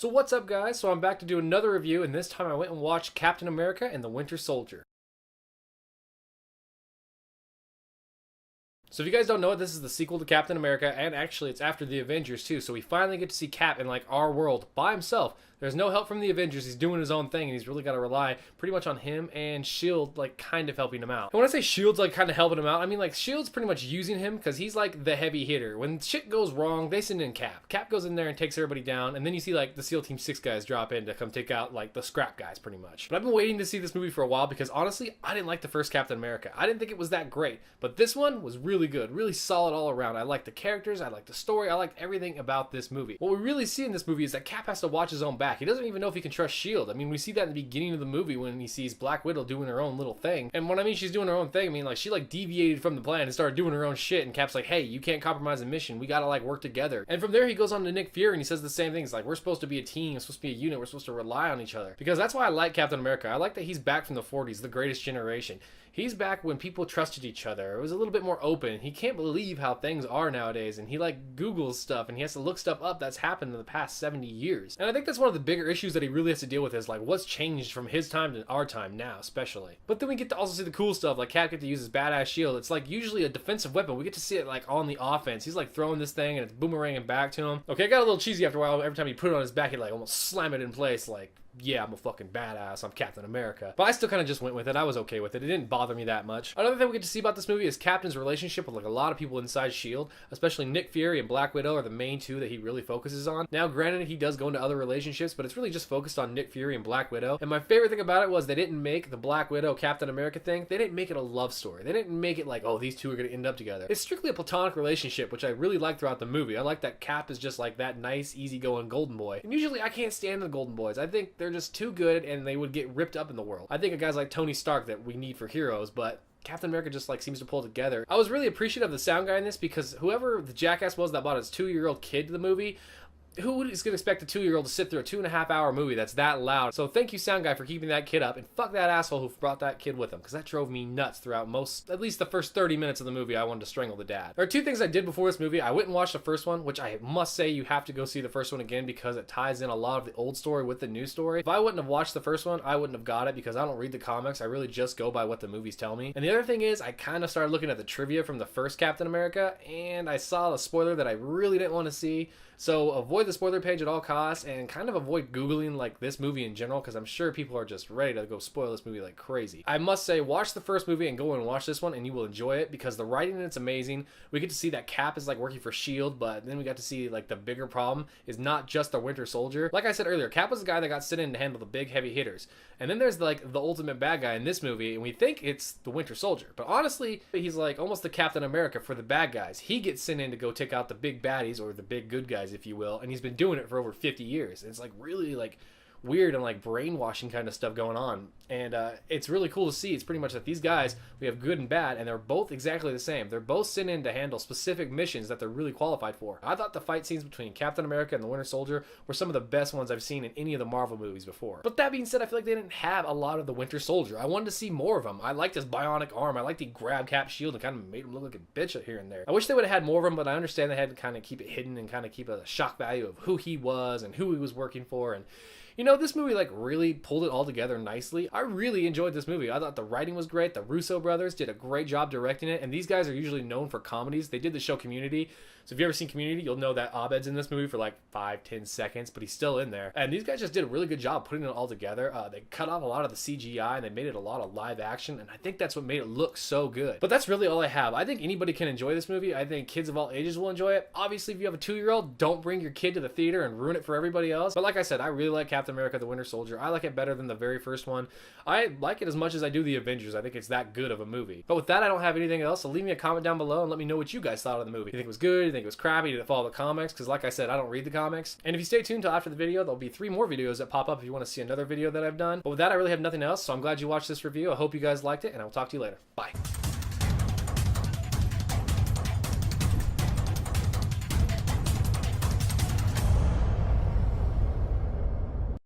So what's up guys? So I'm back to do another review, and this time I went and watched Captain America and the Winter Soldier. So if you guys don't know it, this is the sequel to Captain America, and actually it's after the Avengers too, so we finally get to see Cap in like our world by himself. There's no help from the Avengers, he's doing his own thing, and he's really got to rely pretty much on him and S.H.I.E.L.D. like kind of helping him out. And when I say S.H.I.E.L.D.'s like kind of helping him out, I mean like S.H.I.E.L.D.'s pretty much using him because he's like the heavy hitter. When shit goes wrong, they send in Cap. Cap goes in there and takes everybody down, and then you see like the SEAL Team 6 guys drop in to come take out like the scrap guys pretty much. But I've been waiting to see this movie for a while because honestly, I didn't like the first Captain America. I didn't think it was that great, but this one was really good, really solid all around. I liked the characters, I liked the story, I liked everything about this movie. What we really see in this movie is that Cap has to watch his own back. He doesn't even know if he can trust S.H.I.E.L.D. I mean, we see that in the beginning of the movie when he sees Black Widow doing her own little thing. And when I mean she's doing her own thing, I mean like she like deviated from the plan and started doing her own shit, and Cap's like, hey, you can't compromise the mission, we gotta like work together. And from there he goes on to Nick Fury and he says the same things, like we're supposed to be a team, we're supposed to be a unit, we're supposed to rely on each other. Because that's why I like Captain America. I like that he's back from the 40s, the greatest generation. He's back when people trusted each other. It was a little bit more open. He can't believe how things are nowadays, and he like Googles stuff and he has to look stuff up that's happened in the past 70 years. And I think that's one of the bigger issues that he really has to deal with is like what's changed from his time to our time now, especially. But then we get to also see the cool stuff, like Cap get to use his badass shield. It's like usually a defensive weapon. We get to see it like on the offense. He's like throwing this thing and it's boomeranging back to him. Okay, it got a little cheesy after a while. Every time he put it on his back, he'd like almost slam it in place like, yeah, I'm a fucking badass, I'm Captain America. But I still kind of just went with it. I was okay with it. It didn't bother me that much. Another thing we get to see about this movie is Captain's relationship with like a lot of people inside S.H.I.E.L.D., especially Nick Fury and Black Widow are the main two that he really focuses on. Now, granted, he does go into other relationships, but it's really just focused on Nick Fury and Black Widow. And my favorite thing about it was they didn't make the Black Widow Captain America thing, they didn't make it a love story. They didn't make it like, oh, these two are going to end up together. It's strictly a platonic relationship, which I really like throughout the movie. I like that Cap is just like that nice, easygoing golden boy. And usually I can't stand the golden boys. I think they're just too good and they would get ripped up in the world. I think of guys like Tony Stark that we need for heroes, but Captain America just like seems to pull together. I was really appreciative of the sound guy in this because whoever the jackass was that brought his 2-year-old kid to the movie, who is going to expect a 2-year-old to sit through a 2.5-hour movie that's that loud? So thank you, sound guy, for keeping that kid up, and fuck that asshole who brought that kid with him, because that drove me nuts throughout at least the first 30 minutes of the movie. I wanted to strangle the dad. There are two things I did before this movie. I went and watched the first one, which I must say you have to go see the first one again because it ties in a lot of the old story with the new story. If I wouldn't have watched the first one, I wouldn't have got it because I don't read the comics. I really just go by what the movies tell me. And the other thing is I kind of started looking at the trivia from the first Captain America, and I saw a spoiler that I really didn't want to see. So avoid the spoiler page at all costs and kind of avoid Googling like this movie in general because I'm sure people are just ready to go spoil this movie like crazy. I must say, watch the first movie and go and watch this one and you will enjoy it because the writing in it's amazing. We get to see that Cap is like working for S.H.I.E.L.D., but then we got to see like the bigger problem is not just the Winter Soldier. Like I said earlier, Cap was the guy that got sent in to handle the big heavy hitters. And then there's like the ultimate bad guy in this movie and we think it's the Winter Soldier. But honestly, he's like almost the Captain America for the bad guys. He gets sent in to go take out the big baddies or the big good guys, if you will, and he's been doing it for over 50 years. It's like really like weird and like brainwashing kind of stuff going on, and it's really cool to see. It's pretty much that these guys, we have good and bad, and they're both exactly the same. They're both sent in to handle specific missions that they're really qualified for. I thought the fight scenes between Captain America and the Winter Soldier were some of the best ones I've seen in any of the Marvel movies before. But that being said, I feel like they didn't have a lot of the Winter Soldier. I wanted to see more of him. I liked his bionic arm. I liked he grabbed Cap's shield and kind of made him look like a bitch here and there. I wish they would have had more of him, but I understand they had to kind of keep it hidden and kind of keep a shock value of who he was and who he was working for. And you know, this movie like really pulled it all together nicely. I really enjoyed this movie. I thought the writing was great. The Russo brothers did a great job directing it, and these guys are usually known for comedies. They did the show Community. So if you've ever seen Community, you'll know that Abed's in this movie for like 5-10 seconds, but he's still in there. And these guys just did a really good job putting it all together. They cut off a lot of the CGI and they made it a lot of live action, and I think that's what made it look so good. But that's really all I have. I think anybody can enjoy this movie. I think kids of all ages will enjoy it. Obviously, if you have a 2-year-old, don't bring your kid to the theater and ruin it for everybody else. But like I said, I really like Captain America the Winter Soldier. I like it better than the very first one. I like it as much as I do the Avengers. I think it's that good of a movie. But with that, I don't have anything else, so leave me a comment down below and let me know what you guys thought of the movie. You think it was good? You think it was crappy? Did it follow the comics? Because like I said, I don't read the comics. And if you stay tuned till after the video, there'll be 3 more videos that pop up if you want to see another video that I've done. But with that, I really have nothing else, so I'm glad you watched this review. I hope you guys liked it, and I will talk to you later. Bye.